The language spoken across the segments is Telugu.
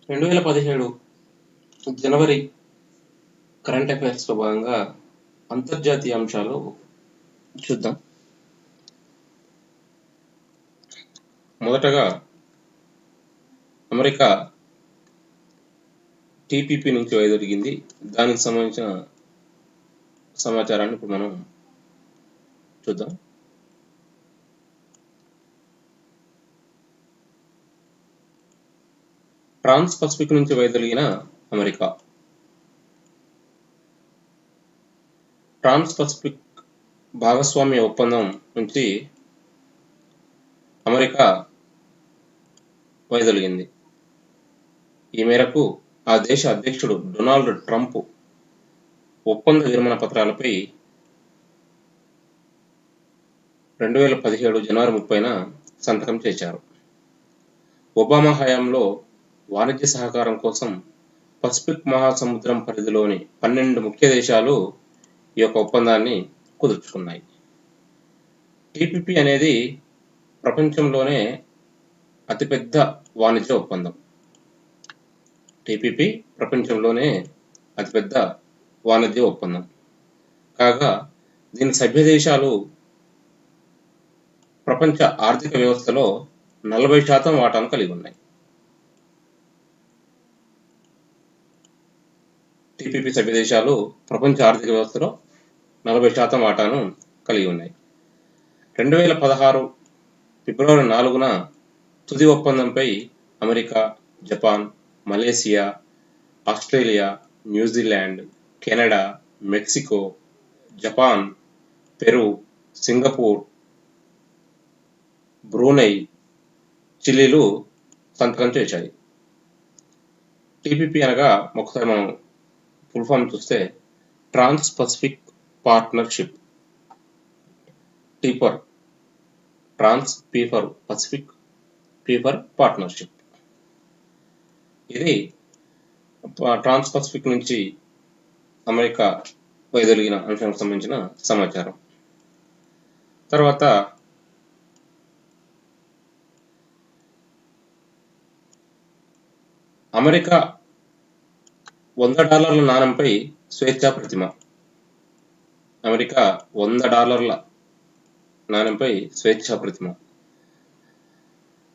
2017 జనవరి కరెంట్ అఫైర్స్లో భాగంగా అంతర్జాతీయ అంశాలు చూద్దాం. మొదటగా అమెరికా టీపీపీ నుంచి వైదొలిగింది. దానికి సంబంధించిన సమాచారాన్ని ఇప్పుడు మనం చూద్దాం. ట్రాన్స్ పసిఫిక్ నుంచి వైదొలిగిన అమెరికా. ట్రాన్స్ పసిఫిక్ భాగస్వామ్య ఒప్పందం నుంచి అమెరికా వైదొలిగింది. ఈ మేరకు ఆ దేశ అధ్యక్షుడు డొనాల్డ్ ట్రంప్ ఒప్పంద విరమణ పత్రాలపై 2017 జనవరి 30న సంతకం చేశారు. ఒబామా హయాంలో వాణిజ్య సహకారం కోసం పసిఫిక్ మహాసముద్రం పరిధిలోని 12 ముఖ్య దేశాలు ఈ యొక్క ఒప్పందాన్ని కుదుర్చుకున్నాయి. టీపీపీ అనేది ప్రపంచంలోనే అతిపెద్ద వాణిజ్య ఒప్పందం. టీపీపీ ప్రపంచంలోనే అతిపెద్ద వాణిజ్య ఒప్పందం కాగా దీని సభ్య దేశాలు ప్రపంచ ఆర్థిక వ్యవస్థలో 40% వాటాను కలిగి ఉన్నాయి. టీపీపీ సభ్య దేశాలు ప్రపంచ ఆర్థిక వ్యవస్థలో 40% వాటాను కలిగి ఉన్నాయి. 2016 ఫిబ్రవరి 4న తుది ఒప్పందంపై America, Japan, Malaysia, Australia, New Zealand, Canada, Mexico, Japan, Peru, Singapore, Brunei, చిలీలు సంతకం చేశాయి. టీపీపీ అనగా ఒకసారి మనం ఫుల్ ఫామ్ చూస్తే trans pacific partnership. T for trans, P for pacific, P for partnership. ఇది ట్రాన్స్ పసిఫిక్ నుంచి అమెరికా వైదొలిగిన అంశానికి సంబంధించిన సమాచారం. తర్వాత అమెరికా $100 నాణెంపై స్వేచ్ఛా ప్రతిమ. అమెరికా $100 నాణెంపై స్వేచ్ఛా ప్రతిమ.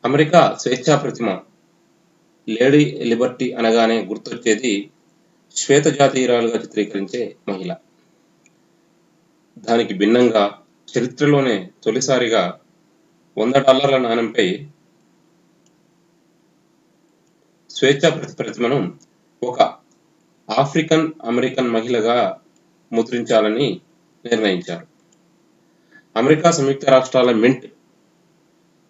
అమెరికా స్వేచ్ఛా ప్రతిమ లేడీ లిబర్టీ అనగానే గుర్తొచ్చేది శ్వేత జాతీయురాలుగా చిత్రీకరించే మహిళ. దానికి భిన్నంగా చరిత్రలోనే తొలిసారిగా $100 నాణెంపై స్వేచ్ఛా ప్రతిమను ఒక ఆఫ్రికన్ అమెరికన్ మహిళగా ముద్రించాలని నిర్ణయించారు. అమెరికా సంయుక్త రాష్ట్రాల మింట్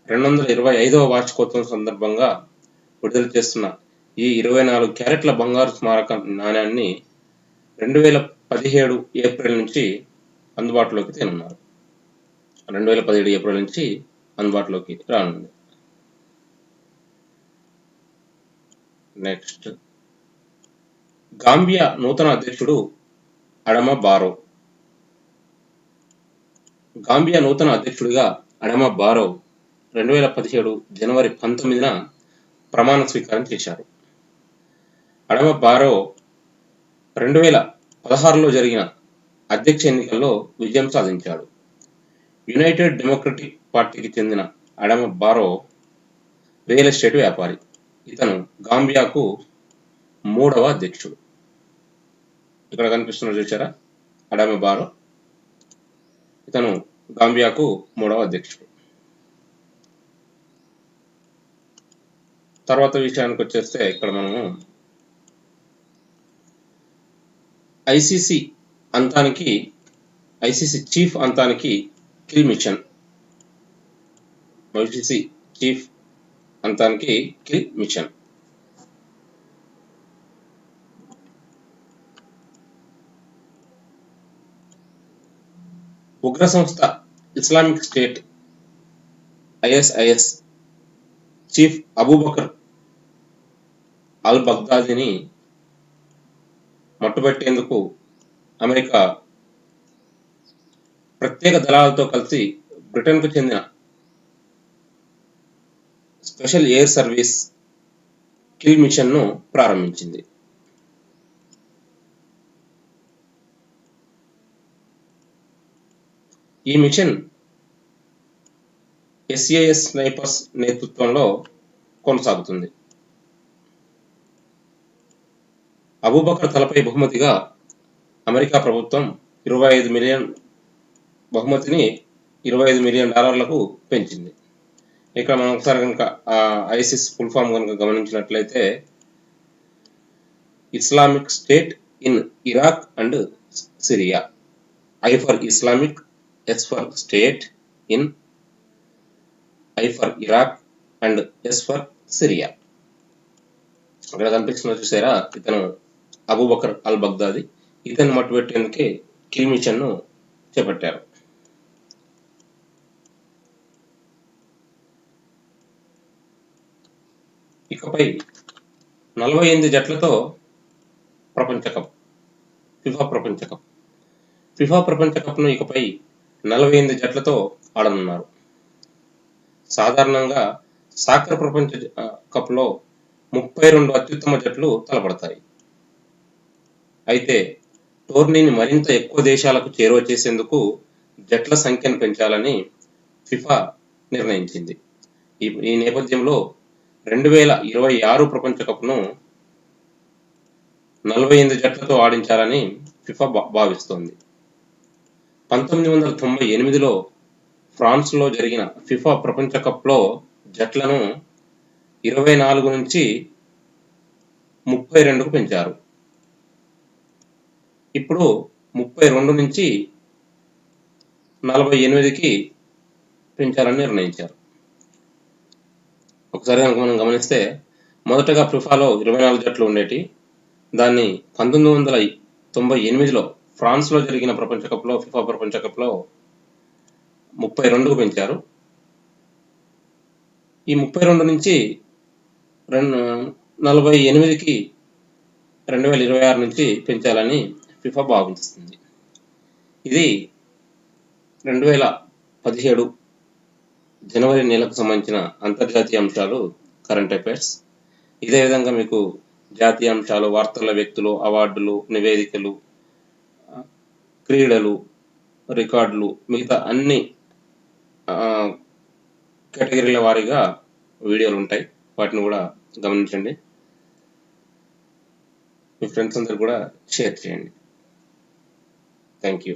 225వ వార్షికోత్సవం సందర్భంగా విడుదల చేస్తున్న ఈ 24 క్యారెట్ల బంగారు స్మారక నాణ్యాన్ని 2017 ఏప్రిల్ నుంచి అందుబాటులోకి తేనున్నారు. 2017 ఏప్రిల్ నుంచి అందుబాటులోకి రానుంది. నెక్స్ట్, గాంబియా నూతన అధ్యక్షుడు అడమా బారో. గాంబియా నూతన అధ్యక్షుడిగా అడమా బారో 2017 జనవరి 19న ప్రమాణ స్వీకారం చేశారు. అడమా బారో 2016లో జరిగిన అధ్యక్ష ఎన్నికల్లో విజయం సాధించాడు. యునైటెడ్ డెమోక్రటిక్ పార్టీకి చెందిన అడమా బారో రియల్ ఎస్టేట్ వ్యాపారి. ఇతను గాంబియాకు 3వ అధ్యక్షుడు. ఇక్కడ కనిపిస్తున్న చూసారా, అడమా బారో. ఇతను గాంబియాకు 3వ అధ్యక్షుడు. తర్వాత విషయానికి వచ్చేస్తే ఇక్కడ మనము ఐసీసీ చీఫ్ అంతానికి కిల్ మిషన్. ఐసీసీ చీఫ్ అంతానికి కిల్ మిషన్. ఉగ్ర సంస్థ Islamic State ISIS chief Abu Bakr al బగ్దాదీని మట్టుబెట్టేందుకు అమెరికా ప్రత్యేక దళాలతో కలిసి బ్రిటన్కు చెందిన స్పెషల్ ఎయిర్ సర్వీస్ కిల్ మిషన్ను ప్రారంభించింది. ఈ మిషన్ SAS స్నైపర్స్ నేతృత్వంలో కొనసాగుతుంది. అబూబకర్ తలపై బహుమతిగా అమెరికా ప్రభుత్వం 25 మిలియన్ బహుమతిని $25 మిలియన్ పెంచింది. ఇక్కడ మనం ఒకసారి కనుక ఐసిస్ ఫుల్ ఫామ్ కనుక గమనించినట్లయితే Islamic state in Iraq and Syria. I for Islamic, S for state in, I for Iraq and S for Syria. అక్కడ కనిపిస్తున్న చూసారా, ఇతను అబూబకర్ అల్ బగ్దాది. ఇతను మట్టుపెట్టేందుకే కిల్ మిషన్ ను చేపట్టారు. ఇకపై 48 జట్లతో ప్రపంచ కప్, ఫిఫా ప్రపంచ కప్. ఫిఫా ప్రపంచ కప్ ను ఇకపై 48 జట్లతో ఆడనున్నారు. సాధారణంగా సాకర్ ప్రపంచ కప్ లో 32 అత్యుత్తమ జట్లు తలపడతాయి. అయితే టోర్నీని మరింత ఎక్కువ దేశాలకు చేరువ చేసేందుకు జట్ల సంఖ్యను పెంచాలని ఫిఫా నిర్ణయించింది. ఈ నేపథ్యంలో 2026 ప్రపంచ కప్ను 48 జట్లతో ఆడించాలని ఫిఫా భావిస్తోంది. 1998లో ఫ్రాన్స్లో జరిగిన ఫిఫా ప్రపంచ కప్లో జట్లను 24 నుంచి 32కు పెంచారు. ఇప్పుడు 32 నుంచి 48కి పెంచాలని నిర్ణయించారు. ఒకసారి మనం గమనిస్తే మొదటగా ఫిఫాలో 24 జట్లు ఉండేటి. దాన్ని 1998లో ఫ్రాన్స్లో జరిగిన ప్రపంచ కప్లో, ఫిఫా ప్రపంచ కప్లో 32కు పెంచారు. ఈ 32 నుంచి 48కి 2026 నుంచి పెంచాలని ఫిఫా భావిస్తుంది. ఇది 2017 జనవరి నెలకు సంబంధించిన అంతర్జాతీయ అంశాలు, కరెంట్ అఫైర్స్. ఇదే విధంగా మీకు జాతీయ అంశాలు, వార్తల, వ్యక్తులు, అవార్డులు, నివేదికలు, క్రీడలు, రికార్డులు, మిగతా అన్ని కేటగిరీల వారీగా వీడియోలు ఉంటాయి. వాటిని కూడా గమనించండి. మీ ఫ్రెండ్స్ అందరు కూడా షేర్ చేయండి. Thank you.